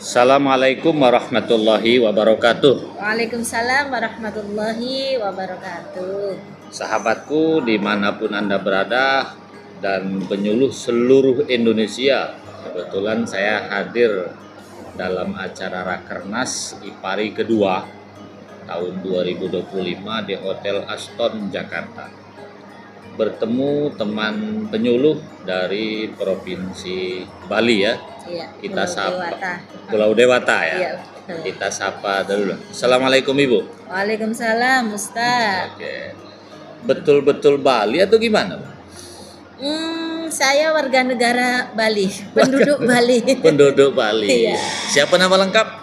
Assalamualaikum warahmatullahi wabarakatuh. Waalaikumsalam warahmatullahi wabarakatuh. Sahabatku dimanapun Anda berada dan penyuluh seluruh Indonesia. Kebetulan saya hadir dalam acara Rakernas IPARI kedua tahun 2025 di Hotel Aston, Jakarta. Bertemu teman penyuluh dari Provinsi Bali ya. Iya, Kita Pulau sapa Dewata. Pulau Dewata ya. Iya, betul. Kita sapa dulu. Assalamualaikum Ibu. Waalaikumsalam Ustaz. Oke. Betul-betul Bali atau gimana? Saya warga negara Bali, penduduk Bali. Penduduk Bali. Iya. Siapa nama lengkap?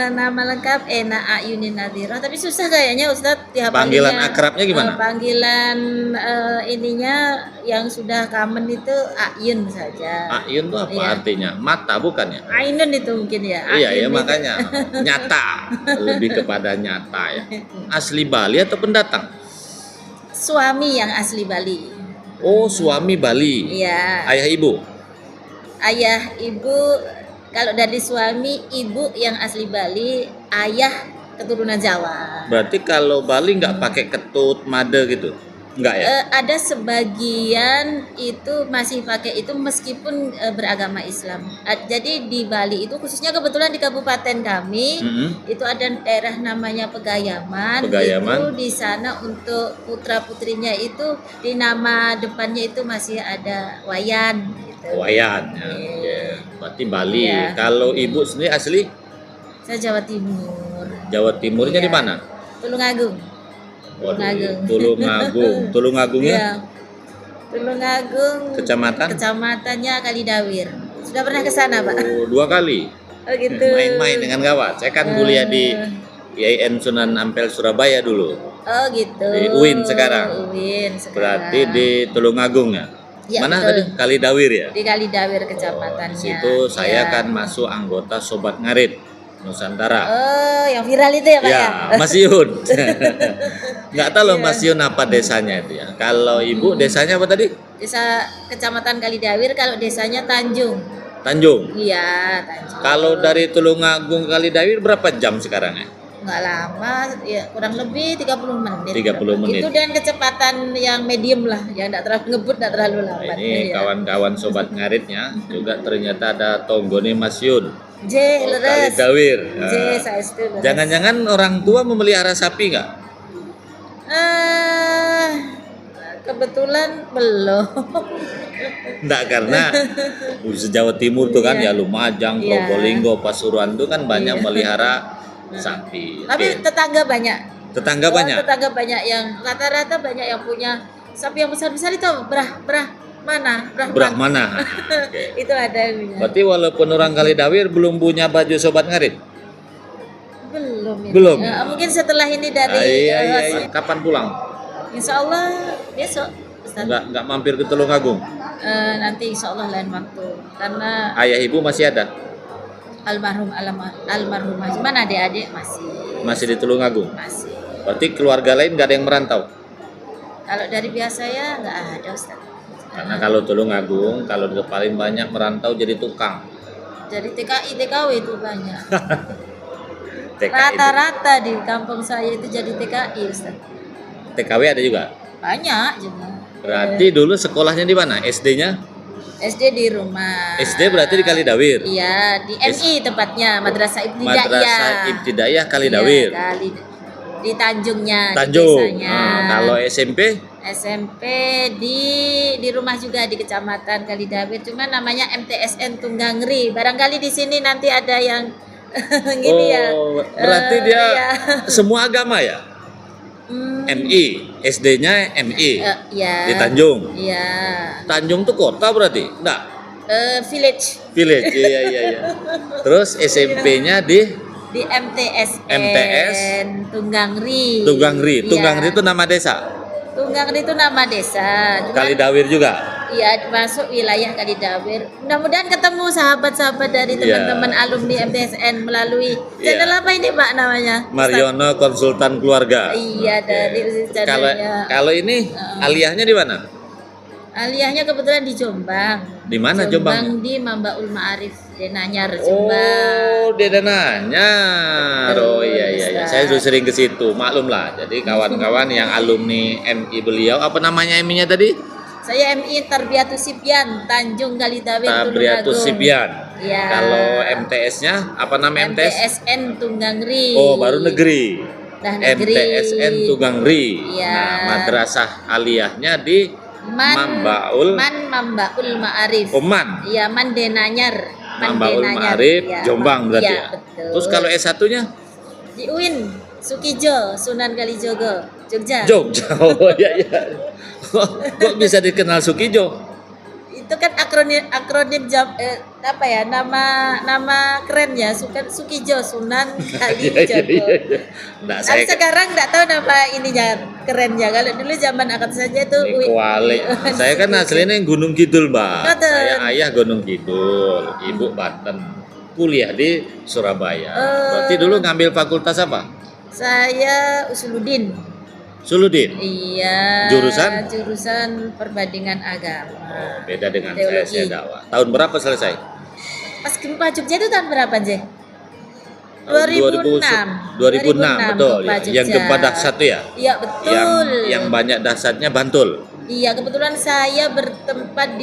Nama lengkap Ena Ayunin Nadhira, tapi susah kayaknya Ustadz Panggilan akrabnya gimana? Panggilan ininya yang sudah common itu Ayun saja. Ayun itu apa Iya. artinya? Mata bukannya? Ainun itu mungkin ya. Iya ya Ayun itu. makanya nyata, lebih kepada nyata ya. Asli Bali atau pendatang? Suami yang asli Bali. Oh, suami Bali. Iya. Ayah ibu. Ayah ibu, kalau dari suami, ibu yang asli Bali, ayah keturunan Jawa. Berarti kalau Bali nggak pakai ketut, made gitu? Nggak ya? Ada sebagian itu masih pakai itu meskipun beragama Islam. Jadi di Bali itu khususnya kebetulan di kabupaten kami itu ada daerah namanya Pegayaman. Pegayaman. Itu di sana untuk putra putrinya itu di nama depannya itu masih ada Wayan. Gitu. Wayan. Ya. Iya. Oke. Berarti Bali. Iya. Kalau ibu sendiri asli Saya Jawa Timur. Jawa Timurnya Iya. di mana? Tulungagung. Waduh, Tulungagung. Tulungagungnya Iya. Tulungagung. kecamatan? Kecamatannya Kalidawir. Sudah pernah ke sana, Pak? Oh, 2 kali. Oh gitu. Main-main dengan kawan. Saya kan kuliah di IAIN Sunan Ampel Surabaya dulu. Oh gitu. Di UIN sekarang. UIN sekarang. Berarti di Tulungagung ya. Ya, Mana betul. tadi? Kalidawir ya. Di Kalidawir Di kecamatannya. situ saya Iya. kan masuk anggota Sobat Ngarit Nusantara. Oh, yang viral itu ya, Pak ya? Ya, Mas Yun. Nggak tahu loh Mas Yun apa desanya itu ya. Kalau Ibu desanya apa tadi? Desa Kecamatan Kalidawir, kalau desanya Tanjung. Tanjung. Iya, Tanjung. Kalau dari Tulungagung ke Kalidawir berapa jam sekarang ya? Nggak lama, ya kurang lebih 30 menit. 30 menit. Itu dengan kecepatan yang medium lah, yang tidak terlalu ngebut, tidak terlalu Nah, lambat. ini Iya. kawan-kawan Sobat Ngaritnya juga ternyata ada tonggone Mas Yun. J, leres. Kalidawir. J, saya itu leres. Jangan-jangan orang tua memelihara sapi nggak? Kebetulan belum. Enggak, karena Jawa Timur tuh kan ya Iya. Lumajang, Iya. Probolinggo, Pasuruan tuh kan banyak Iya. melihara sapi. Tapi Oke. tetangga banyak. Tetangga Oh, banyak. Tetangga banyak yang rata-rata banyak yang punya sapi yang besar-besar itu berah mana? Berah Brahman. mana? Oke. Itu ada yang punya. Berarti walaupun orang Kalidawir belum punya baju Sobat Ngarit? Belum ini. Belum. Mungkin setelah ini dari Iya. Kapan pulang? Insya Allah besok Ustaz. Enggak mampir ke Tulungagung. Nanti insya Allah lain waktu karena Ayah ibu masih ada? almarhumah cuman adik-adik Masih di Tulungagung. masih. Berarti keluarga lain nggak ada yang merantau? Kalau dari pihak saya nggak ada Ustaz. Karena kalau Tulungagung, kalau paling banyak merantau jadi tukang. Jadi TKI TKW itu banyak. TKI. Rata-rata di kampung saya itu jadi TKI Ustaz. TKW ada juga? Banyak juga. Berarti dulu sekolahnya di mana? SD-nya? SD di rumah. SD berarti di Kalidawir? Iya, di MI tepatnya, Madrasah Ibtidaiyah. Madrasah Ibtidaiyah Kalidawir. Iya, di Tanjungnya, Tanjung. di desanya. Kalau SMP? SMP di rumah juga di Kecamatan Kalidawir, cuma namanya MTSN Tunggangri. Barangkali di sini nanti ada yang gini ya. Berarti dia Iya. semua agama ya? MI, SD-nya MI Ya. di Tanjung. Iya. Tanjung tuh kota berarti? Enggak. Village Village. Iya. Terus SMP-nya di MTSN Tunggangri. Tunggangri. Iya. Tunggangri itu nama desa. Tunggangri itu nama desa. Cuman, Kalidawir juga. Iya, masuk wilayah Kalidawir. Mudah-mudahan ketemu sahabat-sahabat dari Iya. teman-teman alumni MTSN melalui Iya. channel apa ini Pak namanya? Mariono Konsultan Keluarga. Iya, dari Kalau channelnya. kalau ini aliyahnya di mana? Aliyahnya kebetulan di Jombang. Di mana Jombang? Di Mambaul Ma'arif, Denanyar, Jombang. Oh, Deda Nanyar. Oh iya iya iya. Saya sudah sering ke situ. Maklum lah. Jadi kawan-kawan yang alumni MI beliau, apa namanya MI-nya tadi? Saya MI Tarbiyatus Sibyan, Tanjung Kalidawe, Tarbiyatus Sibyan. Ya. Kalau MTS-nya apa nama MTS? MTSN Tunggangri. Oh, baru negeri. Dah negeri. MTSN Tunggangri. Ya. Nah, madrasah aliyahnya di Mambaul Ma'arif. Oh, Man. Iya, Man Denanyar. Mambaul Denanyar. Ma'arif, Ya, Jombang berarti ya. Betul. Terus kalau S1-nya? Di UIN, Sukijo, Sunan Kalijogo, Jogja. Jogja. Oh iya iya. Kok bisa dikenal Sukijo? Itu kan akronim apa ya, nama keren ya, Sukijo, Sunan Kalijogo. Nah, Tapi sekarang nggak tahu nama ininya kerennya. Kalau dulu zaman angkat saja itu Kuali. Saya kan aslinya Gunung Kidul, Mbak. Betul. Saya ayah Gunung Kidul, ibu Banten. Kuliah di Surabaya. Berarti dulu ngambil fakultas apa? Saya Usuluddin. Suludin. Iya. Jurusan perbandingan agama. Oh, beda dengan Teologi. saya dakwah. Tahun berapa selesai? Pas gempa Jogja itu tahun berapa, Jeh? 2006 betul ya. Yang gempa dahsyat itu ya? Iya, betul. Yang banyak dahsyatnya Bantul. Iya, kebetulan saya bertempat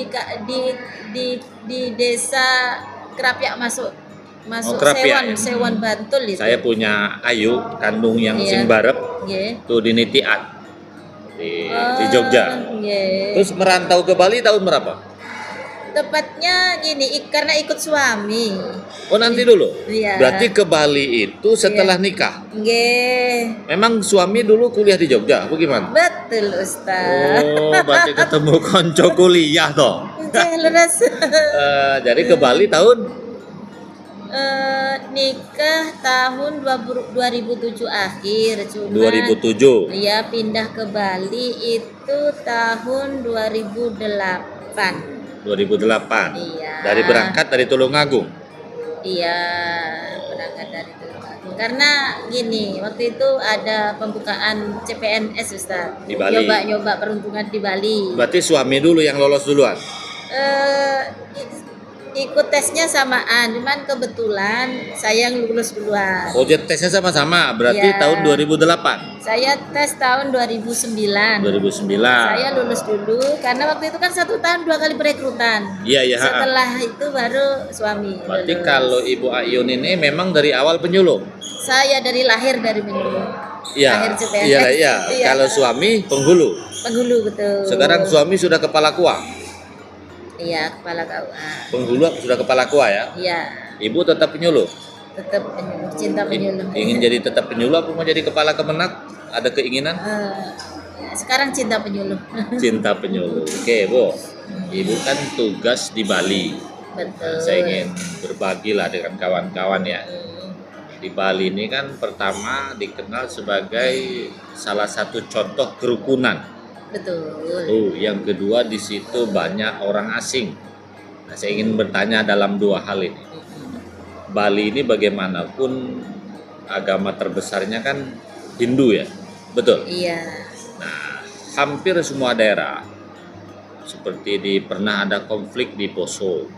di desa Kerapyak masuk Kerapyak, Sewan Bantul itu. Saya punya Ayu kandung yang Iya. sing barep Nggih. tuh di Nitiat di Jogja. Nggih. Terus merantau ke Bali tahun berapa? Tepatnya gini, karena ikut suami. Oh nanti dulu. Iya. Berarti ke Bali itu setelah nikah. Nggih. Memang suami dulu kuliah di Jogja, bagaimana? Betul, Ustaz. Oh, berarti ketemu konco kuliah toh. Leres. Jadi ke Bali tahun Nikah tahun 2007 akhir, cuma 2007. Iya, pindah ke Bali itu tahun 2008. 2008. Iya. Dari berangkat dari Tulungagung. Iya, berangkat dari Tulungagung. Karena gini, waktu itu ada pembukaan CPNS, Ustaz. Di Bali. Nyoba peruntungan di Bali. Berarti suami dulu yang lolos duluan. Ikut tesnya samaan, cuman kebetulan saya yang lulus duluan. Oh, jadi tesnya sama-sama. Berarti Iya. tahun 2008. Saya tes tahun 2009. 2009. Saya lulus dulu karena waktu itu kan 1 tahun 2 kali perekrutan. Iya, iya. Setelah itu baru suami. Berarti lulus. kalau Ibu Ayun ini memang dari awal penyuluh. Saya dari lahir dari penyuluh. Iya. Lahir CPNS. Iya, iya. Iya. Kalau suami penghulu. Penghulu, betul. Sekarang suami sudah kepala kuah. Iya, kepala KUA. Penghulu sudah kepala kuah ya. Iya, Ibu tetap penyuluh. tetap penyuluh, cinta penyuluh. Ingin jadi tetap penyuluh apa mau jadi kepala Kemenak? Ada keinginan? Sekarang cinta penyuluh. Cinta penyuluh. Oke, Bu. Ibu kan tugas di Bali. Betul. Nah, saya ingin berbagi lah dengan kawan-kawan ya. Di Bali ini kan pertama dikenal sebagai salah satu contoh kerukunan. Betul. Yang kedua di situ banyak orang asing. Nah, saya ingin bertanya dalam 2 hal ini. Bali ini bagaimanapun agama terbesarnya kan Hindu ya, betul? Iya. Nah, hampir semua daerah seperti pernah ada konflik di Poso,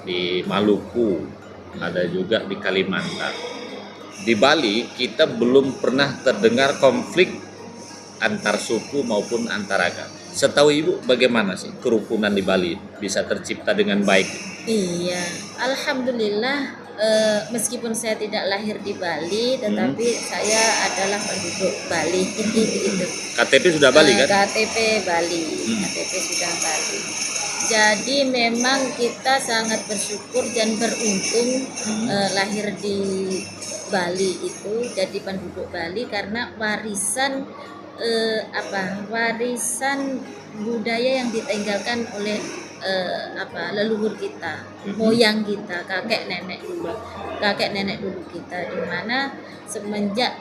di Maluku, ada juga di Kalimantan. Di Bali kita belum pernah terdengar konflik antar suku maupun antar agama. Setahu Ibu bagaimana sih kerukunan di Bali bisa tercipta dengan baik? Iya, alhamdulillah. Meskipun saya tidak lahir di Bali, tetapi saya adalah penduduk Bali. Gitu. KTP sudah Bali kan? KTP Bali, KTP sudah Bali. Jadi memang kita sangat bersyukur dan beruntung lahir di Bali itu jadi penduduk Bali karena warisan budaya yang ditinggalkan oleh leluhur kita, moyang kita, kakek nenek dulu kita, di mana semenjak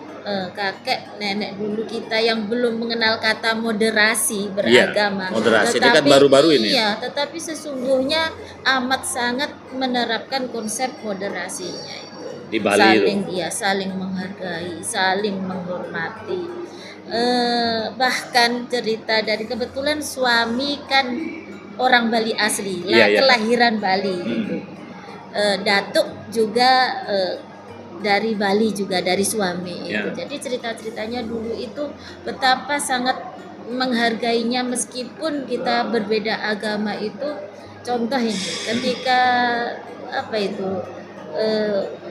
kakek nenek dulu kita yang belum mengenal kata moderasi beragama. Iya, moderasi ini kan baru-baru ini. Iya, tetapi sesungguhnya amat sangat menerapkan konsep moderasinya itu. Di Bali Saling menghargai, saling menghormati. bahkan cerita dari kebetulan suami kan orang Bali asli, Iya, iya. kelahiran Bali gitu. Datuk juga dari Bali juga dari suami Ya. itu. Jadi cerita-ceritanya dulu itu betapa sangat menghargainya meskipun kita berbeda agama itu. Contoh ini, ketika apa itu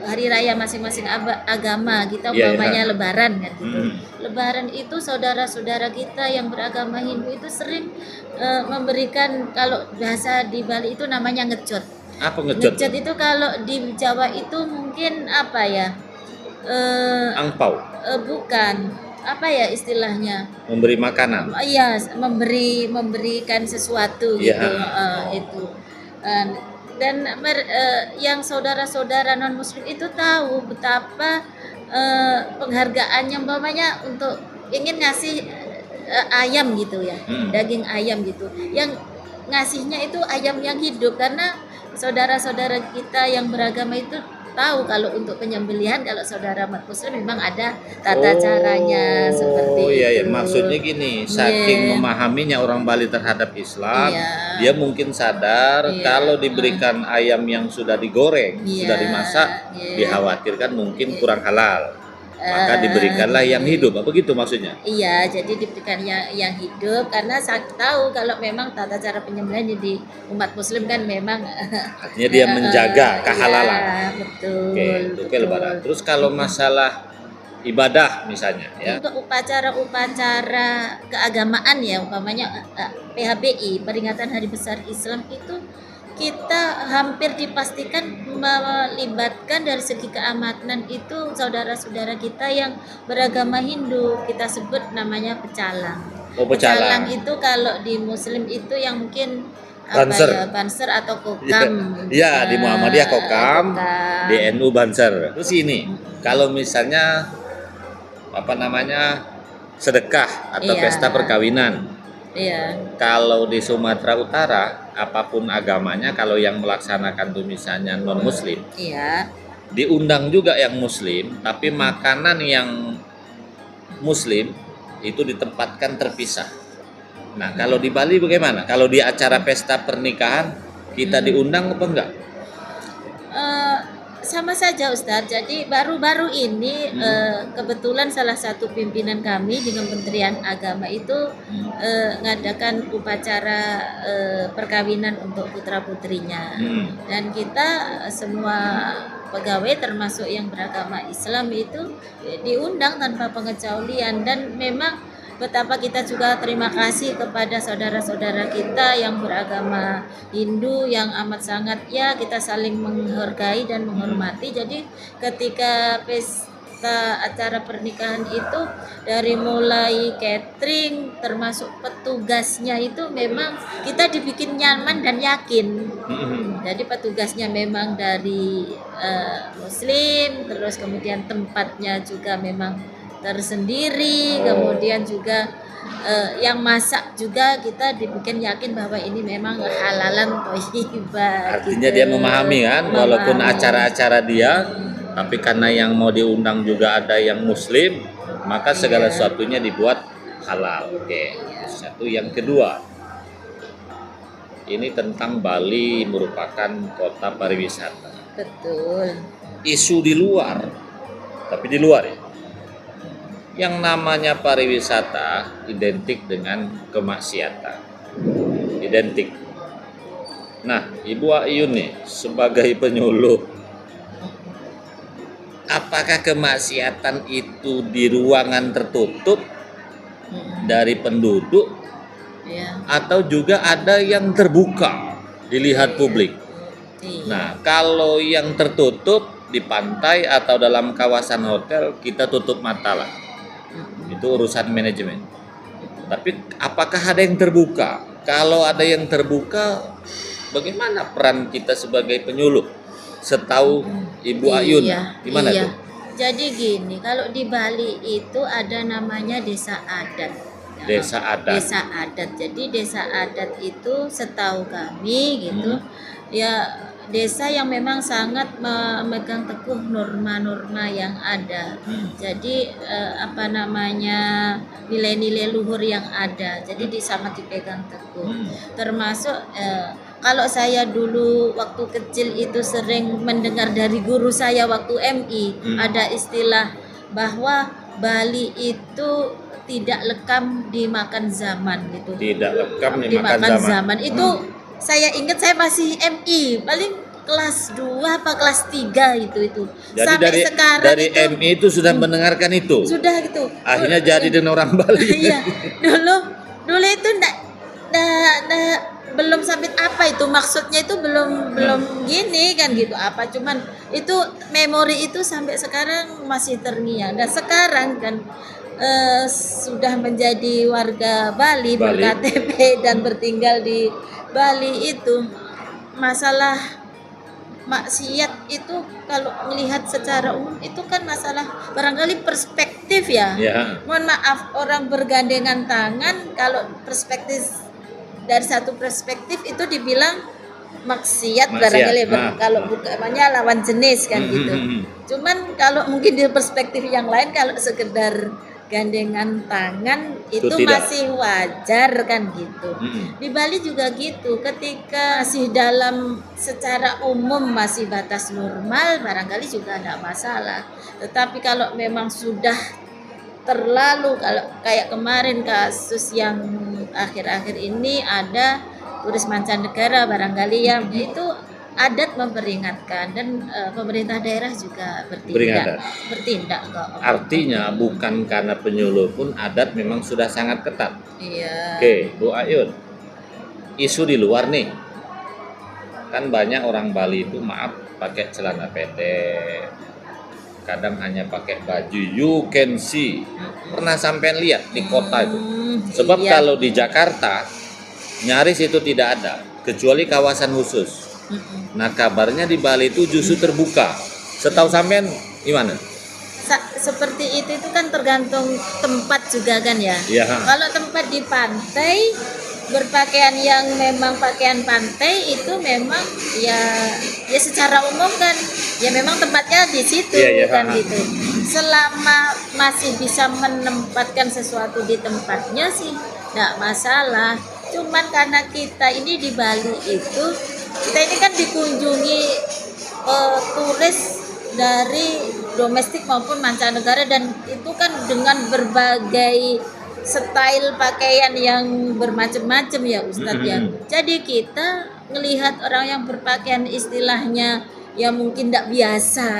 hari raya masing-masing agama kita Iya, umpamanya iya. Lebaran kan gitu. Hmm. Lebaran itu saudara-saudara kita yang beragama Hindu itu sering memberikan, kalau bahasa di Bali itu namanya ngecot. Apa ngejot? Ngecot itu kalau di Jawa itu mungkin apa ya? Angpau, Bukan. Apa ya istilahnya? memberi makanan. Iya, memberikan sesuatu Iya. gitu. Itu. Dan yang saudara-saudara non muslim itu tahu betapa penghargaannya umpamanya untuk ingin ngasih ayam gitu ya, daging ayam gitu. Yang ngasihnya itu ayam yang hidup, karena saudara-saudara kita yang beragama itu tahu kalau untuk penyembelihan, kalau saudara umat muslim memang ada tata caranya seperti iya, iya. itu. Maksudnya gini, saking memahaminya orang Bali terhadap Islam, Iya. dia mungkin sadar Iya. kalau diberikan ayam yang sudah digoreng, Iya. sudah dimasak, Iya. dikhawatirkan mungkin kurang halal. Maka diberikanlah yang hidup, apa gitu maksudnya? Iya, jadi diberikan yang hidup, karena saya tahu kalau memang tata cara penyembelihan di umat muslim kan memang Artinya dia menjaga kehalalan. Iya, betul. Oke, itu betul. Lebaran. Terus kalau masalah ibadah misalnya ya. Untuk upacara-upacara keagamaan ya, umpamanya PHBI, Peringatan Hari Besar Islam itu kita hampir dipastikan melibatkan dari segi keamanan itu saudara-saudara kita yang beragama Hindu, kita sebut namanya pecalang. Oh, pecalang. Itu kalau di Muslim itu yang mungkin Banser. Banser atau kokam. Iya, di Muhammadiyah kokam, kokam. di NU banser. Terus ini, kalau misalnya apa namanya sedekah atau Iya. pesta perkawinan, Iya. kalau di Sumatera Utara apapun agamanya, kalau yang melaksanakan tuh misalnya non Muslim, Iya. diundang juga yang Muslim, tapi makanan yang Muslim itu ditempatkan terpisah. Nah, kalau di Bali bagaimana? Kalau di acara pesta pernikahan kita diundang apa enggak? Sama saja Ustadz. Jadi baru-baru ini kebetulan salah satu pimpinan kami di Kementerian Agama itu ngadakan upacara perkawinan untuk putra-putrinya. Dan kita semua pegawai termasuk yang beragama Islam itu diundang tanpa pengecualian, dan memang betapa kita juga terima kasih kepada saudara-saudara kita yang beragama Hindu yang amat sangat ya kita saling menghargai dan menghormati. Jadi ketika pesta acara pernikahan itu dari mulai catering termasuk petugasnya itu memang kita dibikin nyaman dan yakin. Jadi petugasnya memang dari Muslim, terus kemudian tempatnya juga memang tersendiri, kemudian juga yang masak juga kita dibikin yakin bahwa ini memang halalan thayyibah. Artinya dia memahami kan, walaupun acara-acara dia, tapi karena yang mau diundang juga ada yang Muslim, maka segala sesuatunya dibuat halal. Oke. Satu, yang kedua, ini tentang Bali merupakan kota pariwisata. Betul. Isu di luar, tapi di luar ya. Yang namanya pariwisata identik dengan kemaksiatan. Identik. Nah, Ibu Ayun nih sebagai penyuluh, apakah kemaksiatan itu di ruangan tertutup dari penduduk atau juga ada yang terbuka dilihat publik? Nah, kalau yang tertutup di pantai atau dalam kawasan hotel kita tutup mata lah. Itu urusan manajemen. Tapi apakah ada yang terbuka? Kalau ada yang terbuka, bagaimana peran kita sebagai penyuluh? Setahu Ibu Ayun, gimana tuh? Jadi gini, kalau di Bali itu ada namanya desa adat. Desa adat. Desa adat. Jadi desa adat itu setahu kami gitu ya desa yang memang sangat memegang teguh norma-norma yang ada. Jadi apa namanya, nilai-nilai luhur yang ada. Jadi sangat dipegang teguh. Termasuk kalau saya dulu waktu kecil itu sering mendengar dari guru saya waktu MI, ada istilah bahwa Bali itu tidak lekam dimakan zaman gitu. Tidak lekam dimakan zaman. Itu saya ingat saya masih MI, paling kelas 2 apa kelas 3 itu. Jadi sampai sekarang dari itu, MI itu sudah mendengarkan itu. Sudah gitu. Akhirnya jadi dengan orang Bali. Iya. Dulu itu belum sampai apa itu maksudnya, itu belum gini kan gitu, apa cuman itu memori itu sampai sekarang masih terngiang. Dan sekarang kan sudah menjadi warga Bali. Ber-KTP dan bertinggal di Bali, itu masalah maksiat itu kalau melihat secara umum itu kan masalah barangkali perspektif ya. Mohon maaf, orang bergandengan tangan kalau perspektif dari satu perspektif itu dibilang maksiat barangkali, kalau bukannya lawan jenis kan gitu. Cuman kalau mungkin di perspektif yang lain, kalau sekedar gandengan tangan itu masih wajar kan gitu. Di Bali juga gitu, ketika masih dalam secara umum masih batas normal barangkali juga tidak masalah. Tetapi kalau memang sudah terlalu, kalau kayak kemarin kasus yang akhir-akhir ini ada turis mancanegara barangkali yang itu adat memperingatkan, dan pemerintah daerah juga bertindak kok. Artinya bukan karena penyuluh pun adat memang sudah sangat ketat. Iya. Oke, Bu Ayun, isu di luar nih, kan banyak orang Bali itu maaf pakai celana pendek, kadang hanya pakai baju you can see. Pernah sampean lihat di kota itu? Sebab kalau di Jakarta nyaris itu tidak ada, kecuali kawasan khusus. Nah kabarnya di Bali itu justru terbuka. Setahu sampean gimana? Seperti itu kan tergantung tempat juga kan ya. Kalau tempat di pantai, berpakaian yang memang pakaian pantai itu memang ya secara umum kan ya memang tempatnya di situ kan gitu. Selama masih bisa menempatkan sesuatu di tempatnya sih nggak masalah. Cuman karena kita ini di Bali itu, kita ini kan dikunjungi turis dari domestik maupun mancanegara, dan itu kan dengan berbagai style pakaian yang bermacam-macam ya Ustadz ya. Jadi kita ngelihat orang yang berpakaian istilahnya ya mungkin tidak biasa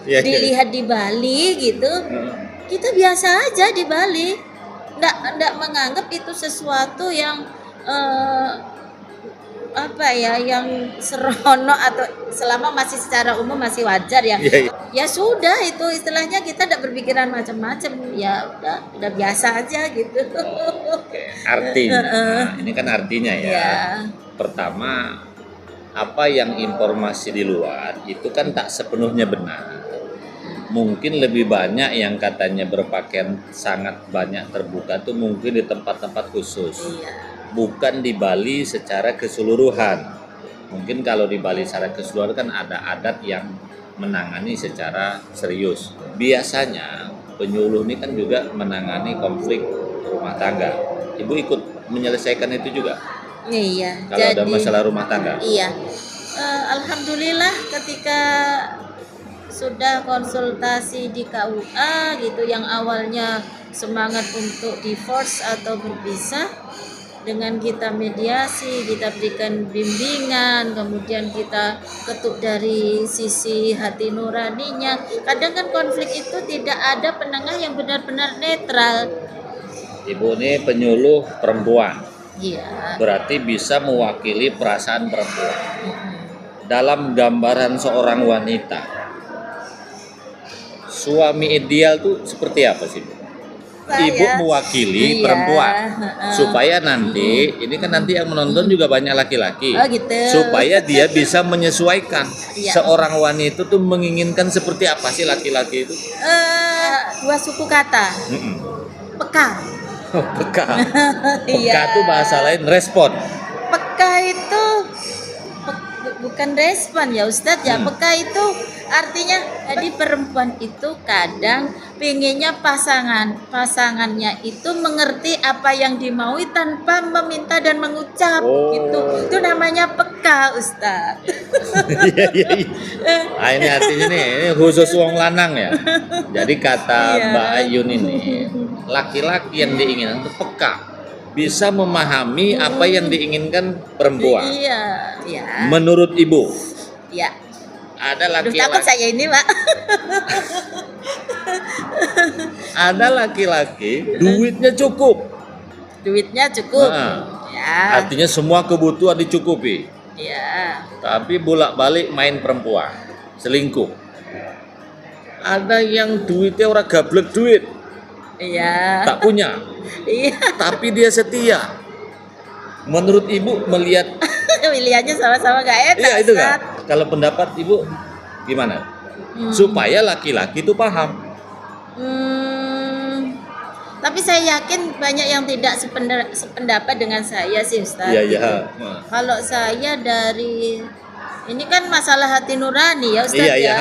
dilihat di Bali gitu. Kita biasa aja di Bali, ndak menganggap itu sesuatu yang yang serono, atau selama masih secara umum masih wajar ya. Ya sudah, itu istilahnya kita tidak berpikiran macam-macam, ya udah biasa aja gitu. Artinya ini kan artinya ya. Pertama, apa yang informasi di luar itu kan tak sepenuhnya benar. Mungkin lebih banyak yang katanya berpakaian sangat banyak terbuka tuh mungkin di tempat-tempat khusus. Bukan di Bali secara keseluruhan. Mungkin kalau di Bali secara keseluruhan kan ada adat yang menangani secara serius. Biasanya penyuluh ini kan juga menangani konflik rumah tangga. Ibu ikut menyelesaikan itu juga? Iya. Kalau ada masalah rumah tangga? Iya. Alhamdulillah ketika sudah konsultasi di KUA gitu, yang awalnya semangat untuk divorce atau berpisah, dengan kita mediasi, kita berikan bimbingan, kemudian kita ketuk dari sisi hati nuraninya. Kadang kan konflik itu tidak ada penengah yang benar-benar netral. Ibu ini penyuluh perempuan. Iya. Berarti bisa mewakili perasaan perempuan. Dalam gambaran seorang wanita, suami ideal tuh seperti apa sih? Ibu mewakili perempuan supaya nanti ini kan nanti yang menonton juga banyak laki-laki, supaya dia bisa menyesuaikan seorang wanita tuh menginginkan seperti apa sih laki-laki itu? Dua suku kata, peka. Peka. Peka itu bahasa lain respon. Peka itu memberikan respon ya Ustadz ya. Peka itu artinya jadi perempuan itu kadang pinginnya pasangannya itu mengerti apa yang dimaui tanpa meminta dan mengucap gitu. Itu namanya peka Ustadz. Iya. Nah, ini artinya nih, ini khusus wong lanang ya. Jadi kata Mbak Ayun ini, laki-laki yang diinginkan itu peka, bisa memahami apa yang diinginkan perempuan. Iya. Menurut Ibu, Iya. ada Aduh, takut laki-laki, saya ini, Pak. ada laki-laki duitnya cukup. Duitnya cukup. Nah, Ya. artinya semua kebutuhan dicukupi. Iya. Tapi bolak-balik main perempuan, selingkuh. Ada yang duitnya orang gablek duit, Iya. tak punya, Iya. tapi dia setia. Menurut Ibu melihat, Pilihannya sama-sama gak enak. iya itu kan? Ustadz. Kalau pendapat Ibu gimana? Supaya laki-laki itu paham. Tapi saya yakin banyak yang tidak sependapat dengan saya sih Ustadz. Iya. gitu. Kalau saya dari ini kan masalah hati nurani ya Ustadz Iya. ya.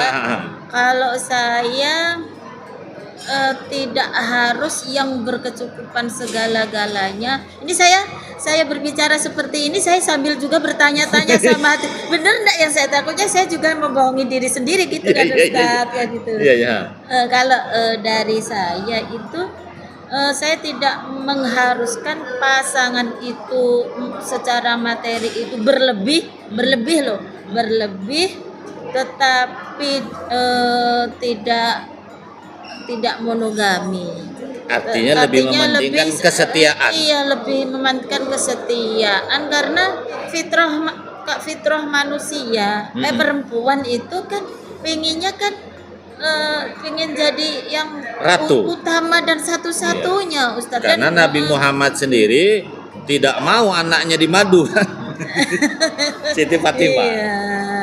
Kalau saya tidak harus yang berkecukupan segala-galanya. Ini saya berbicara seperti ini saya sambil juga bertanya-tanya sama hati. Bener enggak yang saya takutnya saya juga membohongi diri sendiri gitu kan Ustadz ya gitu. Iya. Kalau dari saya itu saya tidak mengharuskan pasangan itu secara materi itu berlebih tetapi tidak monogami. Artinya lebih mementingkan kesetiaan. Iya, lebih mementingkan kesetiaan karena fitrah manusia, perempuan itu kan pengennya kan pengen jadi yang Ratu. utama dan satu-satunya Ustadz. Karena Nabi Muhammad sendiri tidak mau anaknya dimadu. Siti Fatimah. Iya,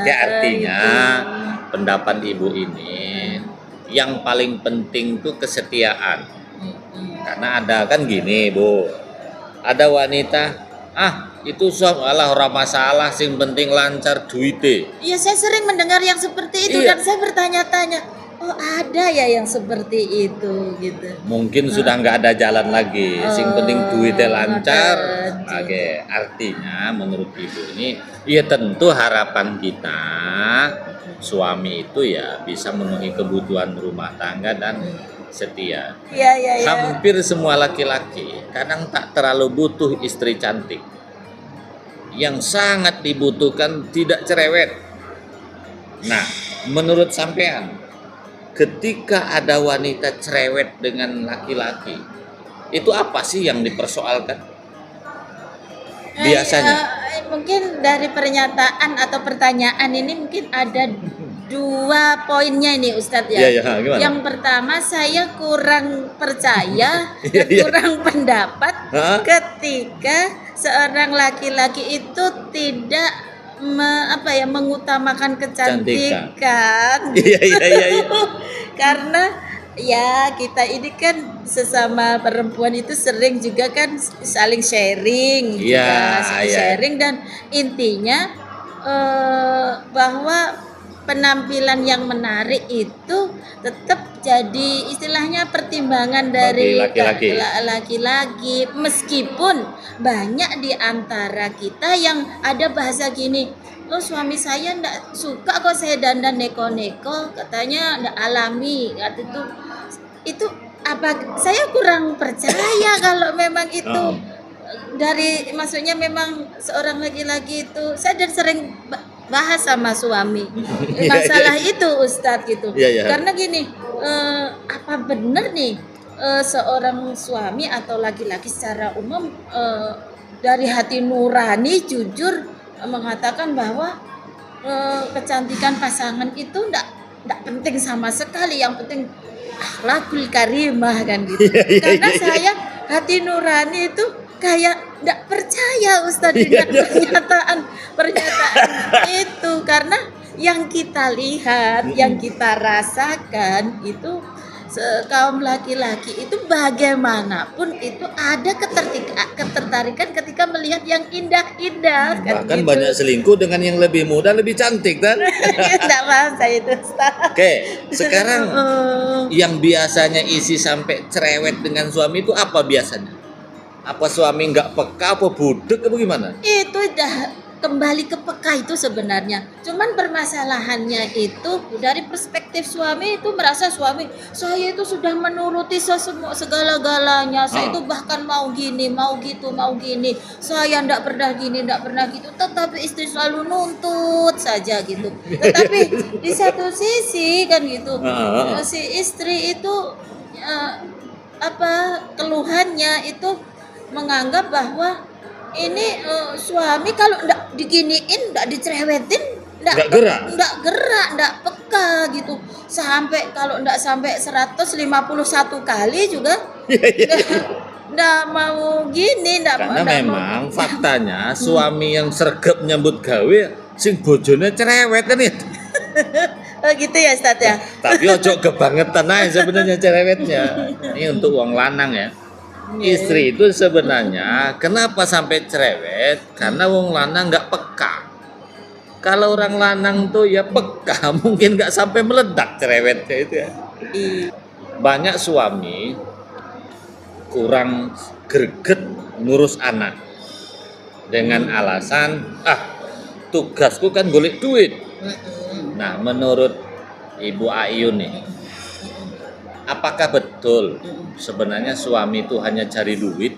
Ya artinya gitu. pendapat Ibu ini yang paling penting tuh kesetiaan. Karena ada kan gini Bu, ada wanita itu alah ora masalah, sing penting lancar duite. Iya, saya sering mendengar yang seperti itu Iya. dan saya bertanya-tanya, oh ada ya yang seperti itu gitu. Mungkin sudah nggak ada jalan lagi, sing penting duitnya lancar. ada. Oke, artinya menurut Ibu ini, ya tentu harapan kita suami itu ya bisa memenuhi kebutuhan rumah tangga dan setia. Iya. Hampir semua laki-laki kadang tak terlalu butuh istri cantik. Yang sangat dibutuhkan tidak cerewet. Nah, menurut sampean, ketika ada wanita cerewet dengan laki-laki, itu apa sih yang dipersoalkan? Biasanya. Mungkin dari pernyataan atau pertanyaan ini mungkin ada dua poinnya ini Ustadz ya. Iya, gimana? Yang pertama saya kurang percaya dan Iya. kurang pendapat Hah? ketika seorang laki-laki itu tidak mengutamakan kecantikan. Iya. Karena ya kita ini kan sesama perempuan itu sering juga kan saling sharing, Iya. sharing dan intinya bahwa penampilan yang menarik itu tetap jadi istilahnya pertimbangan dari Bagi laki-laki. laki-laki, meskipun banyak di antara kita yang ada bahasa gini, oh suami saya ndak suka kok saya dandan neko-neko, katanya ndak alami, itu apa, saya kurang percaya kalau memang itu dari maksudnya memang seorang laki-laki itu. Saya dan sering bahas sama suami masalah itu Ustadz gitu. Iya. Karena gini, apa benar nih seorang suami atau laki-laki secara umum dari hati nurani jujur mengatakan bahwa kecantikan pasangan itu enggak penting sama sekali, yang penting akhlakul karimah kan gitu. Karena saya hati nurani itu kayak enggak percaya Ustadz dengan pernyataan itu, karena yang kita lihat, yang kita rasakan itu kaum laki-laki itu bagaimanapun itu ada ketertarikan ketika melihat yang indah-indah kan Bahkan gitu. banyak selingkuh dengan yang lebih muda, lebih cantik kan? Nggak paham saya itu, Ustaz. Oke, sekarang Eh, yang biasanya isi sampai cerewet dengan suami itu apa biasanya? Apa suami nggak peka, apa budek, apa gimana? itu udah kembali ke peka itu sebenarnya. Cuman permasalahannya itu dari perspektif suami itu merasa suami saya itu sudah menuruti segala-galanya. Saya itu bahkan mau gini, mau gitu, mau gini. Saya ndak pernah gini, ndak pernah gitu. Tetapi istri selalu nuntut saja gitu. Tetapi di satu sisi kan gitu, si istri itu keluhannya itu menganggap bahwa ini suami kalau ndak diginiin, ndak dicerewetin, Nggak gerak? ndak peka gitu. Sampai kalau ndak sampai 151 kali juga ndak mau gini, Karena ndak memang faktanya suami yang sregep nyambut gawe, sing bojone cerewet kan itu. Oh gitu ya, Ustaz ya. Tapi ojo kebangetan aja sebenarnya cerewetnya. Ini untuk uang lanang ya. Istri itu sebenarnya kenapa sampai cerewet? Karena wong lanang nggak peka. Kalau orang lanang tuh ya peka, mungkin nggak sampai meledak cerewetnya itu ya. Banyak suami kurang greget ngurus anak dengan alasan tugasku kan golek duit. Nah, menurut Ibu Ayu nih, apakah betul sebenarnya suami itu hanya cari duit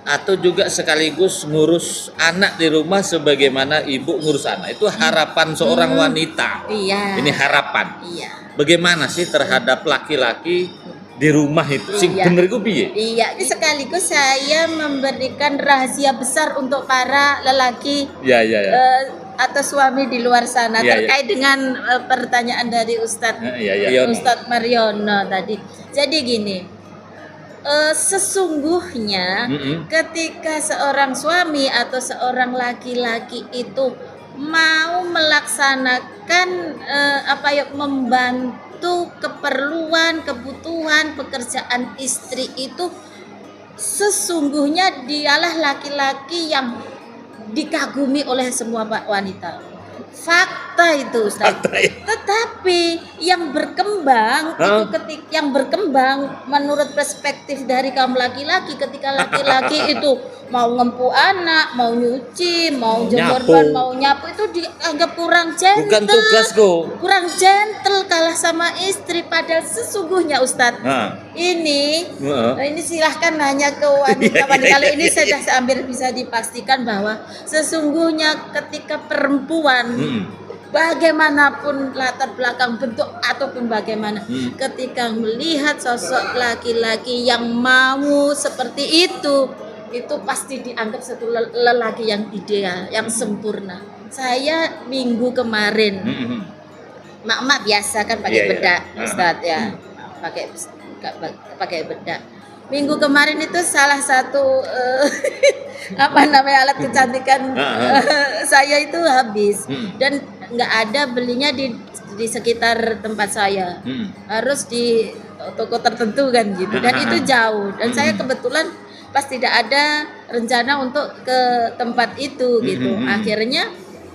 atau juga sekaligus ngurus anak di rumah sebagaimana ibu ngurus anak? Itu harapan seorang wanita. Iya. Ini harapan. Iya. Bagaimana sih terhadap laki-laki di rumah itu? Sing Iya. bener iku piye? Iya, ini sekaligus saya memberikan rahasia besar untuk para lelaki Ya. atau suami di luar sana Iya, terkait dengan pertanyaan dari Ustadz Iya. Ustadz Mariono tadi. Jadi gini, sesungguhnya ketika seorang suami atau seorang laki-laki itu mau melaksanakan membantu keperluan, kebutuhan, pekerjaan istri itu, sesungguhnya dialah laki-laki yang dikagumi oleh semua wanita. Fakta itu, Ustaz. Tetapi yang berkembang yang berkembang menurut perspektif dari kaum laki-laki, ketika laki-laki itu mau ngempu anak, mau nyuci, mau jemur ban, mau nyapu, itu dianggap kurang gentle. Bukan tugasku. Kurang gentle, kalah sama istri. Padahal sesungguhnya, Ustadz, ini silahkan nanya ke wanita. Kalau ini sudah hampir bisa dipastikan bahwa sesungguhnya ketika perempuan bagaimanapun latar belakang bentuk ataupun bagaimana, ketika melihat sosok laki-laki yang mau seperti itu pasti dianggap satu lelaki yang ideal, yang sempurna. Saya minggu kemarin, mak-mak biasa kan pakai bedak, Ustadz ya, pakai bedak. Minggu kemarin itu salah satu alat kecantikan saya itu habis dan nggak ada belinya di sekitar tempat saya, harus di toko tertentu kan gitu, dan itu jauh, dan saya kebetulan pas tidak ada rencana untuk ke tempat itu gitu. Akhirnya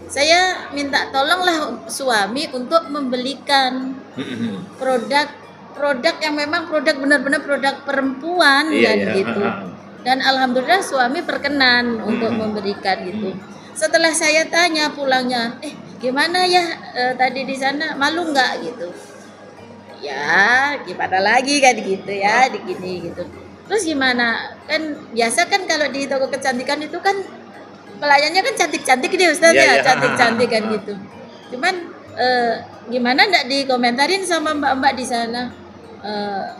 saya minta tolonglah suami untuk membelikan produk yang memang benar-benar produk perempuan gitu. Dan alhamdulillah suami berkenan untuk memberikan gitu. Setelah saya tanya pulangnya, gimana ya tadi di sana, malu nggak gitu? Ya gimana lagi kan gitu ya, gini gitu. Terus gimana? Kan biasa kan kalau di toko kecantikan itu kan pelayannya kan cantik-cantik nih Ustaz ya, cantik-cantik kan gitu. Cuman gimana enggak dikomentarin sama mbak-mbak di sana?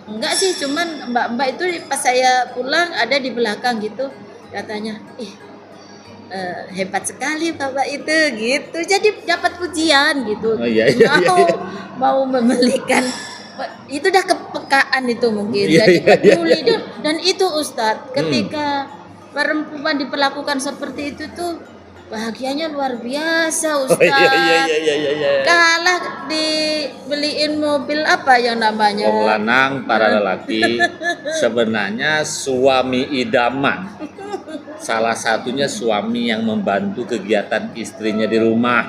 Enggak sih, cuman mbak-mbak itu pas saya pulang ada di belakang gitu, katanya, hebat sekali bapak itu gitu. Jadi dapat pujian gitu. Mau membelikan, itu udah kepekaan itu mungkin. Jadi peduli dan itu Ustadz, ketika perempuan diperlakukan seperti itu tuh bahagianya luar biasa Oh iya iya Ustadz. iya iya iya. Kalah dibeliin mobil apa yang namanya? Wong lanang para lelaki sebenarnya suami idaman. Salah satunya suami yang membantu kegiatan istrinya di rumah.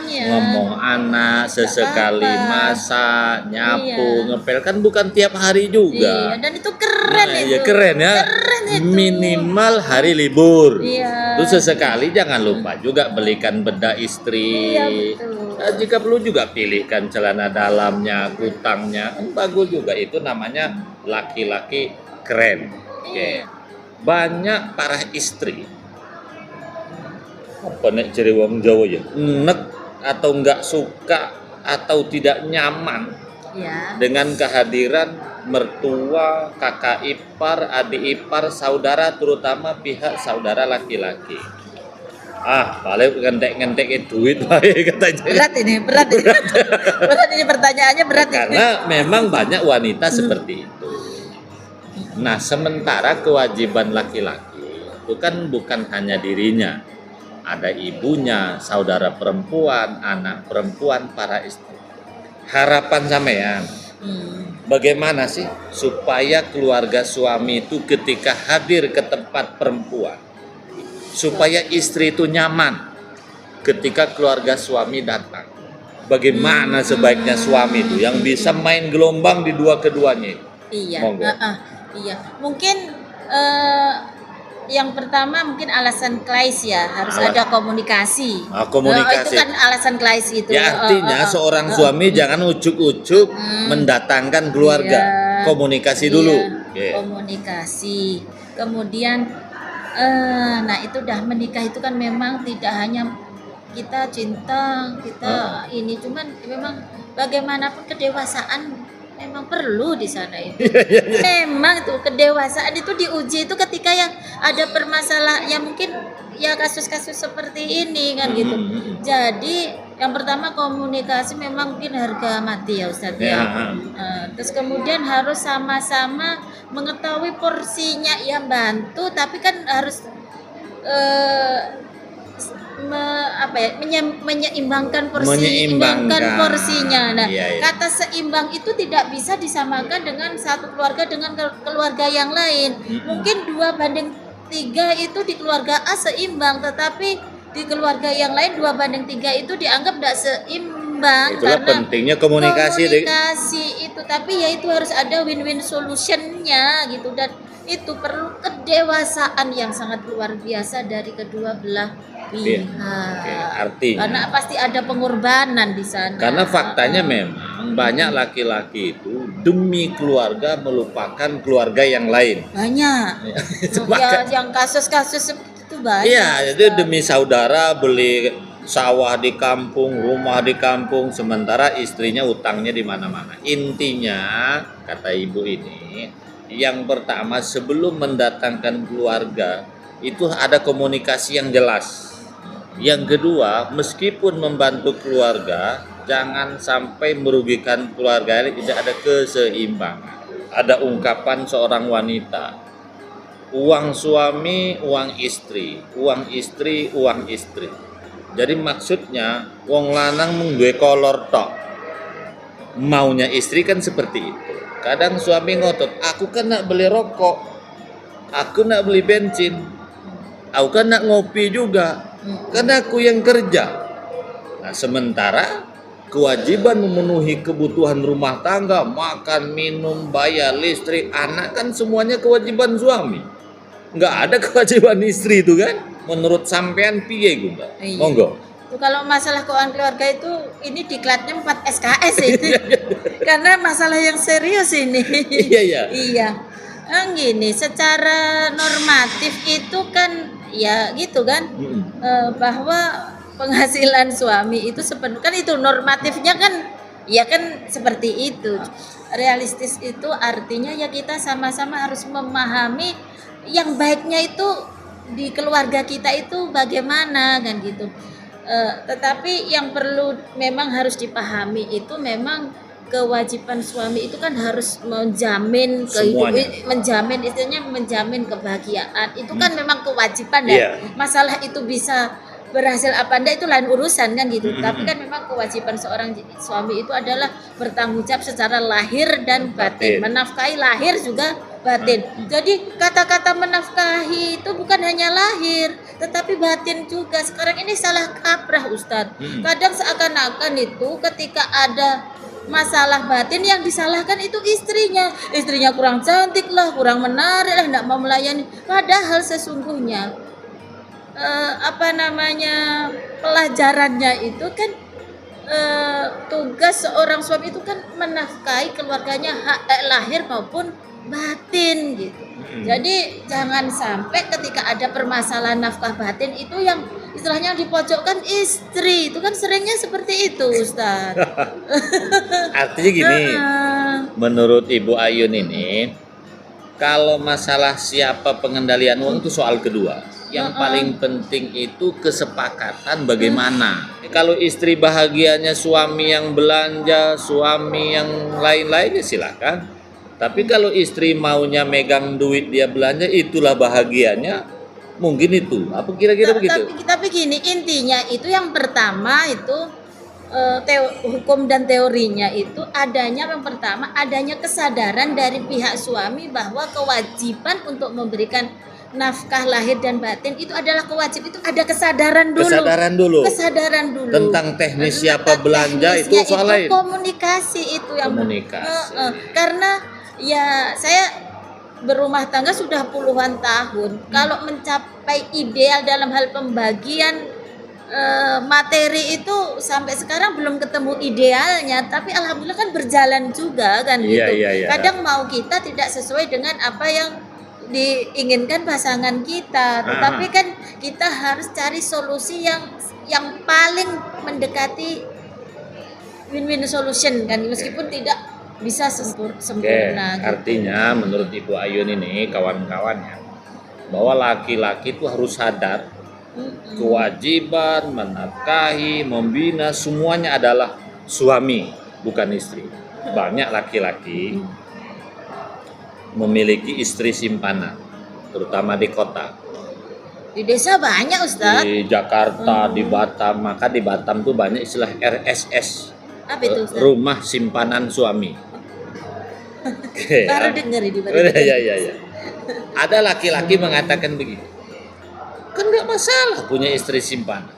Ya. Ngomong anak, sesekali apa-apa. masak, nyapu, Iya. ngepel kan bukan tiap hari juga. Iya, dan itu keren Nah, itu. iya keren ya. Keren itu. Minimal hari libur. Iya. Terus sesekali jangan lupa juga belikan bedak istri. Iya, betul. Nah, jika perlu juga pilihkan celana dalamnya, kutangnya. Kan bagus juga, itu namanya laki-laki keren. Oke. Iya. Banyak para istri apa nek ciri wong Jawa ya, enek atau enggak suka atau tidak nyaman Ya. dengan kehadiran mertua, kakak ipar, adik ipar, saudara, terutama pihak saudara laki-laki. Paling ngentek-ngentek duit wae katanya. Berat ini. Berat ini pertanyaannya berat ini. Karena memang banyak wanita seperti itu. Nah, sementara kewajiban laki-laki itu kan bukan hanya dirinya. Ada ibunya, saudara perempuan, anak perempuan, para istri. Harapan sampean, bagaimana sih supaya keluarga suami itu ketika hadir ke tempat perempuan, supaya istri itu nyaman ketika keluarga suami datang. Bagaimana sebaiknya suami itu yang bisa main gelombang di keduanya itu? Iya. Monggo. Iya. Mungkin yang pertama mungkin alasan klais ya, harus ada komunikasi. Komunikasi. Itu kan alasan klais itu. Ya artinya seorang suami jangan ujuk-ujuk mendatangkan keluarga. Iya. Komunikasi dulu. Iya, komunikasi. Kemudian nah itu udah menikah itu kan memang tidak hanya kita cinta, kita ini, cuman memang bagaimanapun kedewasaan memang perlu di sana itu. Memang tuh kedewasaan itu diuji itu ketika yang ada permasalahan yang mungkin ya kasus-kasus seperti ini kan gitu. Jadi yang pertama komunikasi memang mungkin harga mati ya Ustadz ya. Terus kemudian harus sama-sama mengetahui porsinya, ya bantu tapi kan harus menyeimbangkan porsinya. Nah, iya. Kata seimbang itu tidak bisa disamakan dengan satu keluarga dengan keluarga yang lain. Mungkin 2:3 itu di keluarga A seimbang, tetapi di keluarga yang lain 2:3 itu dianggap tidak seimbang. Itulah karena pentingnya komunikasi itu, tapi ya itu harus ada win-win solutionnya gitu, dan itu perlu kedewasaan yang sangat luar biasa dari kedua belah pihak. Artinya karena pasti ada pengorbanan di sana. Karena faktanya memang banyak laki-laki itu demi keluarga melupakan keluarga yang lain. Banyak. Yang kasus-kasus seperti itu banyak. Iya, itu demi saudara beli sawah di kampung, rumah di kampung, sementara istrinya utangnya di mana-mana. Intinya, kata ibu ini, yang pertama sebelum mendatangkan keluarga itu ada komunikasi yang jelas. Yang kedua, meskipun membantu keluarga, jangan sampai merugikan keluarga, tidak ada keseimbangan. Ada ungkapan seorang wanita, uang suami, uang istri, uang istri, uang istri. Jadi maksudnya wong lanang mung duwe kolor tok. Maunya istri kan seperti itu. Kadang suami ngotot, aku kan nak beli rokok, aku nak beli bensin, aku kan nak ngopi juga, kan aku yang kerja. Nah, sementara kewajiban memenuhi kebutuhan rumah tangga, makan, minum, bayar listrik, anak kan semuanya kewajiban suami. Nggak ada kewajiban istri itu kan? Menurut sampean piye Gunda? Iya. Monggo. Tuh, kalau masalah keuangan keluarga itu ini diklatnya 4 SKS ini. Karena masalah yang serius ini. Iya. Iya. Gini, secara normatif itu kan ya gitu kan, bahwa penghasilan suami itu sepenuhnya kan itu normatifnya kan ya kan seperti itu. Realistis itu artinya ya kita sama-sama harus memahami yang baiknya itu di keluarga kita itu bagaimana kan gitu. Tetapi yang perlu memang harus dipahami itu memang kewajiban suami itu kan harus menjamin menjamin istilahnya menjamin kebahagiaan itu kan memang kewajiban ya. Masalah itu bisa berhasil apa enggak itu lain urusan kan gitu. Tapi kan memang kewajiban seorang suami itu adalah bertanggung jawab secara lahir dan batin. Menafkahi lahir juga batin. Jadi kata-kata menafkahi itu bukan hanya lahir, tetapi batin juga. Sekarang ini salah kaprah Ustadz. Kadang seakan-akan itu ketika ada masalah batin yang disalahkan itu istrinya kurang cantik lah, kurang menarik lah, tidak mau melayani. Padahal sesungguhnya pelajarannya itu kan tugas seorang suami itu kan menafkahi keluarganya lahir maupun batin gitu. Jadi jangan sampai ketika ada permasalahan nafkah batin itu yang istilahnya dipojokkan istri, itu kan seringnya seperti itu Ustaz. Artinya gini, menurut Ibu Ayun ini, kalau masalah siapa pengendalian uang itu soal kedua. Yang paling penting itu kesepakatan bagaimana. Kalau istri bahagianya suami yang belanja, suami yang lain-lain ya silakan. Tapi kalau istri maunya megang duit dia belanja, itulah bahagianya. Mungkin itu. Apa kira-kira begitu? Tapi gini, intinya itu yang pertama itu hukum dan teorinya itu yang pertama adanya kesadaran dari pihak suami bahwa kewajiban untuk memberikan nafkah lahir dan batin itu adalah kewajiban, itu ada kesadaran dulu tentang teknis siapa belanja itu soal lain. Komunikasi itu yang karena ya saya berumah tangga sudah puluhan tahun. Kalau mencapai ideal dalam hal pembagian materi itu sampai sekarang belum ketemu idealnya, tapi alhamdulillah kan berjalan juga kan gitu. Kadang mau kita tidak sesuai dengan apa yang diinginkan pasangan kita, tetapi kan kita harus cari solusi yang paling mendekati win-win solution kan, meskipun tidak bisa sempurna. Artinya menurut Ibu Ayun ini kawan-kawannya bahwa laki-laki itu harus sadar kewajiban menafkahi, membina semuanya adalah suami, bukan istri. Banyak laki-laki memiliki istri simpanan, terutama di kota. Di desa banyak Ustaz. Di Jakarta, di Batam, maka di Batam tuh banyak istilah RSS. Apa itu Ustaz? Rumah simpanan suami. Baru dengar di ya. Ada laki-laki mengatakan begini, kan nggak masalah punya istri simpanan.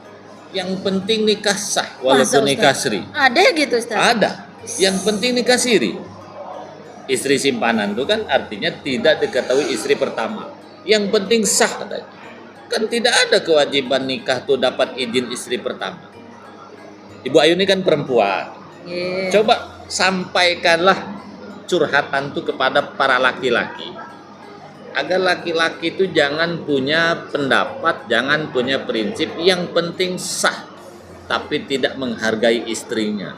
Yang penting nikah sah, walaupun nikah siri. Ada gitu Ustaz? Ada. Yang penting nikah siri. Istri simpanan itu kan artinya tidak diketahui istri pertama. Yang penting sah katanya. Kan tidak ada kewajiban nikah tuh dapat izin istri pertama. Ibu Ayu ini kan perempuan. Coba sampaikanlah curhatan tuh kepada para laki-laki. Agar laki-laki itu jangan punya pendapat, jangan punya prinsip, yang penting sah, tapi tidak menghargai istrinya.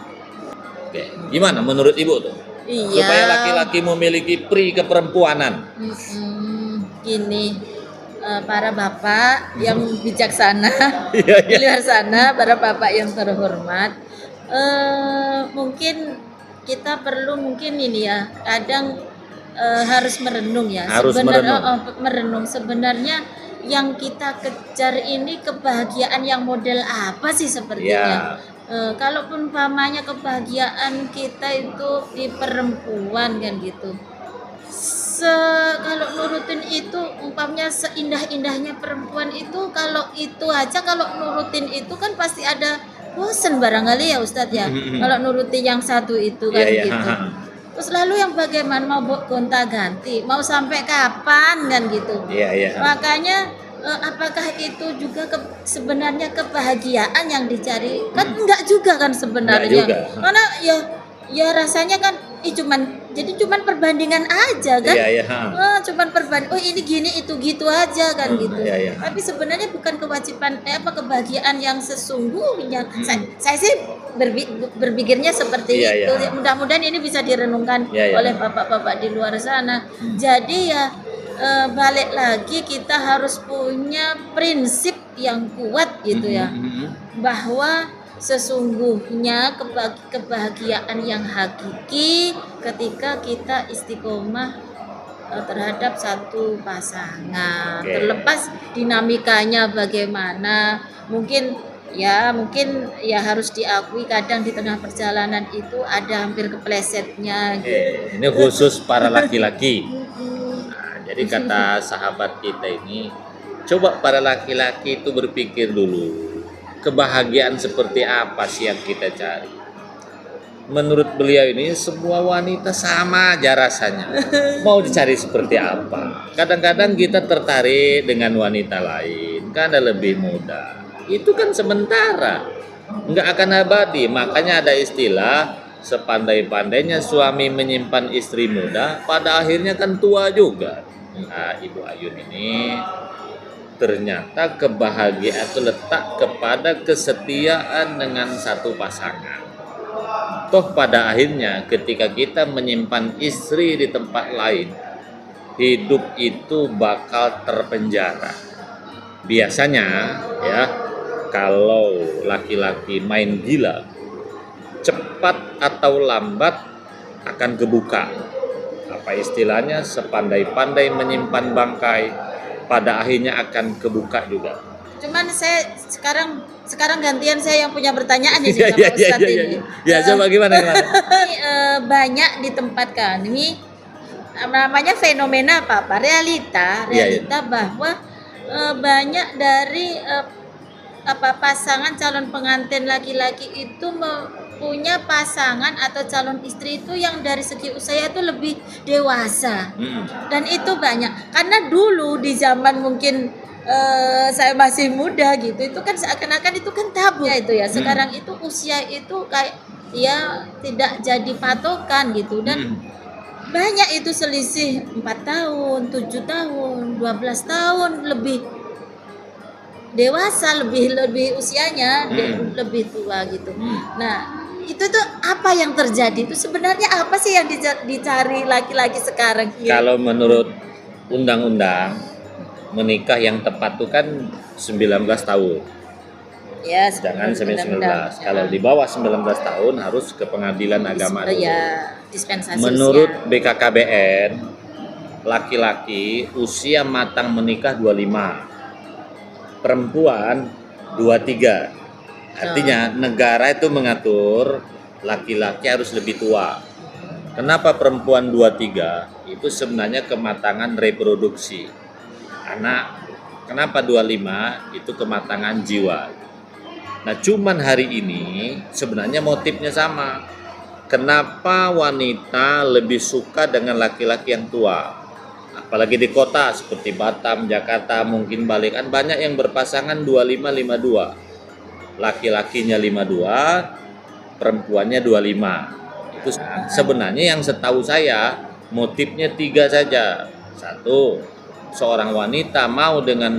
Oke, gimana menurut Ibu tuh? Iya. Supaya laki-laki memiliki pri keperempuanan. Gini, para bapak yang bijaksana di luar sana, para bapak yang terhormat, mungkin kita perlu ini ya, kadang harus merenung ya. Merenung sebenarnya yang kita kejar ini kebahagiaan yang model apa sih sepertinya. Kalaupun umpamanya kebahagiaan kita itu di perempuan kan gitu, kalau nurutin itu umpamanya seindah-indahnya perempuan itu, kalau itu aja, kalau nurutin itu kan pasti ada bosen barangkali ya Ustadz ya. Kalau nurutin yang satu itu kan gitu. Terus lalu yang bagaimana mau gonta-ganti, mau sampai kapan kan gitu. Makanya apakah itu juga sebenarnya kebahagiaan yang dicari? Kan enggak juga kan sebenarnya. Karena ya rasanya kan cuman perbandingan aja kan. Cuman perbanding, ini gini itu gitu aja kan gitu. Tapi sebenarnya bukan kewajiban kebahagiaan yang sesungguhnya. Saya sih berpikirnya seperti itu. Mudah-mudahan ini bisa direnungkan oleh bapak-bapak di luar sana. Jadi ya balik lagi kita harus punya prinsip yang kuat gitu ya, bahwa sesungguhnya kebahagiaan yang hakiki ketika kita istiqomah terhadap satu pasangan. Oke. Terlepas dinamikanya bagaimana, mungkin ya harus diakui kadang di tengah perjalanan itu ada hampir keplesetnya gitu. Ini khusus para laki-laki. Nah, jadi kata sahabat kita ini, coba para laki-laki itu berpikir dulu, kebahagiaan seperti apa sih yang kita cari? Menurut beliau ini semua wanita sama aja rasanya. Mau dicari seperti apa? Kadang-kadang kita tertarik dengan wanita lain karena lebih muda. Itu kan sementara, nggak akan abadi. Makanya ada istilah, sepandai-pandainya suami menyimpan istri muda, pada akhirnya kan tua juga. Nah, Ibu Ayun ini ternyata kebahagiaan itu letak kepada kesetiaan dengan satu pasangan. Toh pada akhirnya ketika kita menyimpan istri di tempat lain, hidup itu bakal terpenjara. Biasanya ya, kalau laki-laki main gila, cepat atau lambat akan kebuka. Apa istilahnya, sepandai-pandai menyimpan bangkai, pada akhirnya akan kebuka juga. Cuman saya sekarang gantian saya yang punya pertanyaan ini Iya, sama iya, iya, Ustadz iya, ini. iya. Ya, coba gimana? Ini, banyak di tempat kami namanya fenomena apa? Realita Iya, iya. bahwa banyak dari pasangan calon pengantin laki-laki itu punya pasangan atau calon istri itu yang dari segi usia itu lebih dewasa. Dan itu banyak karena dulu di zaman mungkin saya masih muda gitu, itu kan seakan-akan itu kan tabu ya itu ya. Sekarang itu usia itu kayak ya tidak jadi patokan gitu, dan banyak itu selisih 4 tahun, 7 tahun, 12 tahun lebih dewasa, lebih usianya lebih tua gitu. Nah, itu tuh apa yang terjadi? Itu sebenarnya apa sih yang dicari laki-laki sekarang? Kalau menurut undang-undang, menikah yang tepat tuh kan 19 tahun. Ya, Jangan sampai 19. undang-undang. Kalau di bawah 19 tahun harus ke pengadilan agama dulu. Ya, dispensasi Menurut usia. BKKBN, laki-laki usia matang menikah 25. Perempuan 23. Artinya negara itu mengatur laki-laki harus lebih tua. Kenapa perempuan 23? Itu sebenarnya kematangan reproduksi. Anak. Kenapa 25? Itu kematangan jiwa. Nah, cuman hari ini sebenarnya motifnya sama. Kenapa wanita lebih suka dengan laki-laki yang tua? Apalagi di kota seperti Batam, Jakarta, mungkin Bali, kan banyak yang berpasangan 25-52. Laki-lakinya 52, perempuannya 25. Itu sebenarnya yang setahu saya motifnya 3 saja. 1, seorang wanita mau dengan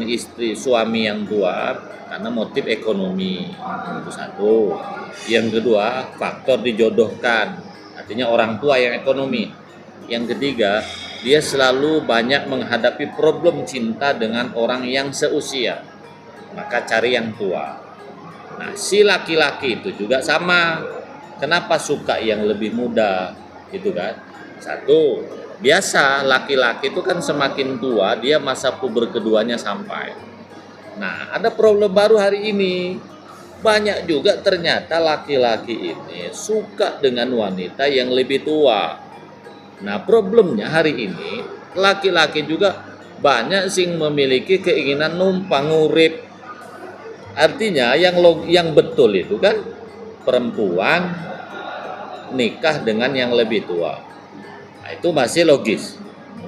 suami yang tua karena motif ekonomi. Itu 1. Yang kedua, faktor dijodohkan. Artinya orang tua yang ekonomi. Yang ketiga, dia selalu banyak menghadapi problem cinta dengan orang yang seusia. Maka cari yang tua. Nah, si laki-laki itu juga sama. Kenapa suka yang lebih muda? Gitu kan. 1, biasa laki-laki itu kan semakin tua dia masa puber keduanya sampai. Nah, ada problem baru hari ini. Banyak juga ternyata laki-laki ini suka dengan wanita yang lebih tua. Nah, problemnya hari ini laki-laki juga banyak sih memiliki keinginan numpang urip. Artinya yang betul itu kan perempuan nikah dengan yang lebih tua. Nah, itu masih logis.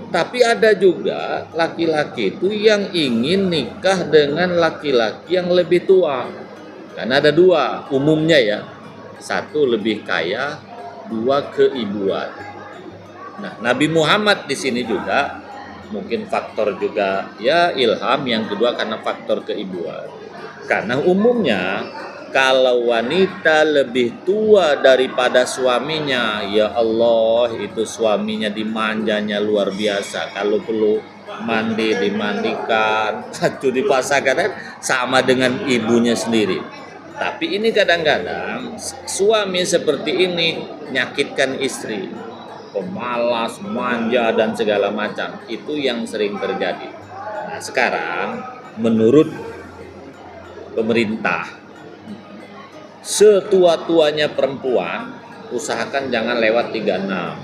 Tapi ada juga laki-laki itu yang ingin nikah dengan laki-laki yang lebih tua. Karena ada 2 umumnya ya. 1 lebih kaya, 2 keibuan. Nah, Nabi Muhammad di sini juga mungkin faktor juga ya ilham, yang kedua karena faktor keibuan. Karena umumnya kalau wanita lebih tua daripada suaminya, ya Allah, itu suaminya dimanjanya luar biasa. Kalau perlu mandi dimandikan, satu dipasangkan sama dengan ibunya sendiri. Tapi ini kadang-kadang suami seperti ini nyakitkan istri. pemalas, manja dan segala macam. Itu yang sering terjadi. Nah, sekarang menurut pemerintah, setua-tuanya perempuan usahakan jangan lewat 36.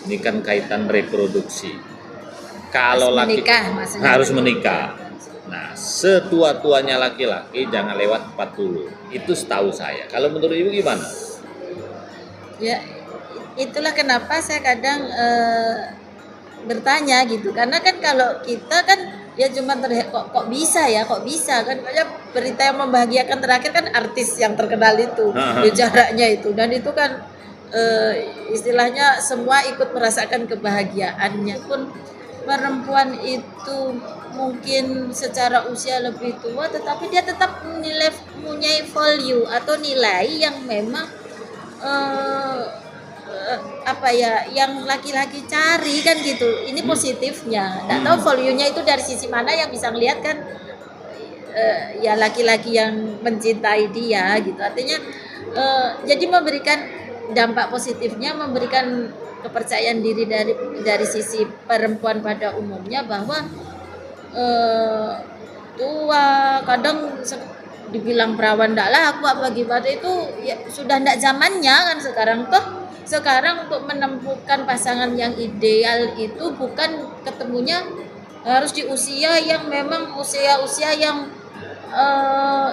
Ini kan kaitan reproduksi. Kalau harus menikah. Nah, setua-tuanya laki-laki jangan lewat 40. Itu setahu saya. Kalau menurut Ibu gimana? Ya, itulah kenapa saya kadang bertanya gitu. Karena kan kalau kita kan ya cuma kok bisa kan banyak berita yang membahagiakan terakhir kan artis yang terkenal itu bicaranya itu, dan itu kan istilahnya semua ikut merasakan kebahagiaannya. Pun perempuan itu mungkin secara usia lebih tua tetapi dia tetap mempunyai value atau nilai yang memang yang laki-laki cari kan gitu. Ini positifnya. Nggak tahu value-nya itu dari sisi mana, yang bisa ngelihat kan ya laki-laki yang mencintai dia gitu. Artinya jadi memberikan dampak positifnya, memberikan kepercayaan diri dari sisi perempuan pada umumnya, bahwa tua kadang dibilang perawan ndak laku apa gimana, itu ya sudah ndak zamannya kan sekarang. Sekarang untuk menemukan pasangan yang ideal itu bukan ketemunya harus di usia yang memang usia yang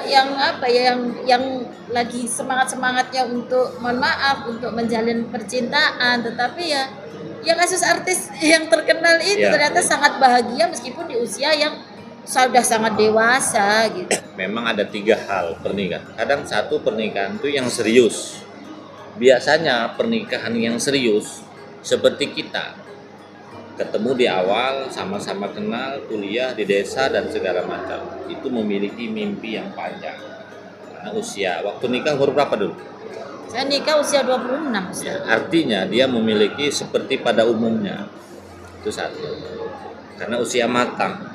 yang lagi semangatnya untuk, mohon maaf, untuk menjalin percintaan, tetapi ya kasus artis yang terkenal itu ternyata sangat bahagia meskipun di usia yang sudah sangat dewasa gitu. Memang ada 3 hal pernikahan. Kadang satu pernikahan itu yang serius. Biasanya pernikahan yang serius seperti kita ketemu di awal, sama-sama kenal, kuliah di desa dan segala macam, itu memiliki mimpi yang panjang. Karena usia, waktu nikah umur berapa dulu? Saya nikah usia 26. Ya, artinya dia memiliki seperti pada umumnya. Itu satu. Karena usia matang.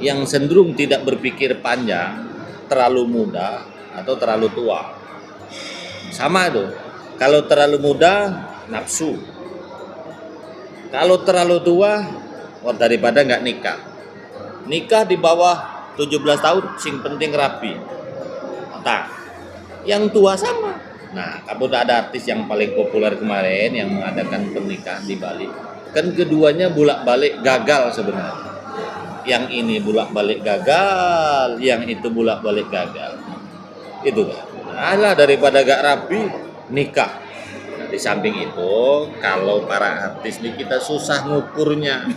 Yang cenderung tidak berpikir panjang, terlalu muda atau terlalu tua. Sama tuh. Kalau terlalu muda, nafsu. Kalau terlalu tua, daripada nggak nikah. Nikah di bawah 17 tahun, sing penting rapi. Nah, yang tua sama. Nah, kamu udah ada artis yang paling populer kemarin yang mengadakan pernikahan di Bali. Kan keduanya bolak-balik gagal sebenarnya. Yang ini bolak-balik gagal, yang itu bolak-balik gagal. Itu kan. Alah, daripada gak rapi, nikah. Nah, di samping itu, kalau para artis ini kita susah ngukurnya.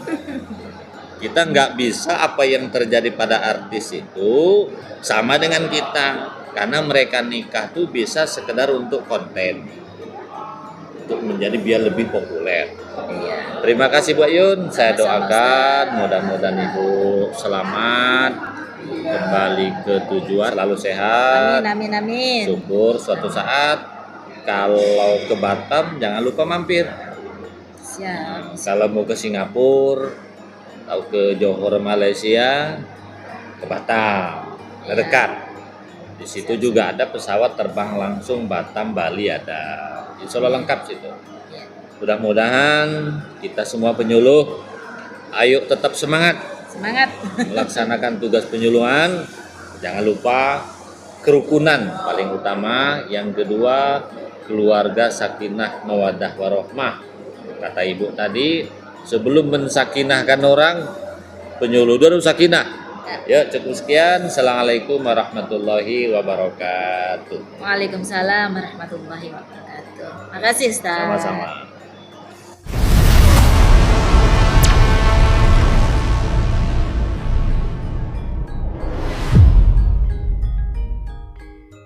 Kita nggak bisa apa yang terjadi pada artis itu sama dengan kita. Karena mereka nikah tuh bisa sekedar untuk konten, untuk menjadi biar lebih populer. Iya. Terima kasih Bu Ayun. Saya doakan mudah-mudahan Ibu selamat kembali ke tujuan, lalu sehat. Amin. Syukur suatu saat kalau ke Batam jangan lupa mampir. Siap. Kalau mau ke Singapura atau ke Johor Malaysia, ke Batam, dekat. Di situ juga ada pesawat terbang langsung Batam Bali ada. Insya Allah lengkap situ. Mudah-mudahan kita semua penyuluh, ayo tetap semangat melaksanakan tugas penyuluhan. Jangan lupa kerukunan paling utama. Yang kedua, keluarga sakinah mawaddah warohmah. Kata Ibu tadi, sebelum mensakinahkan orang, penyuluh dulu sakinah. Ya, cukup sekian. Assalamualaikum warahmatullahi wabarakatuh. Waalaikumsalam warahmatullahi wabarakatuh. Makasih Ustaz. Sama-sama.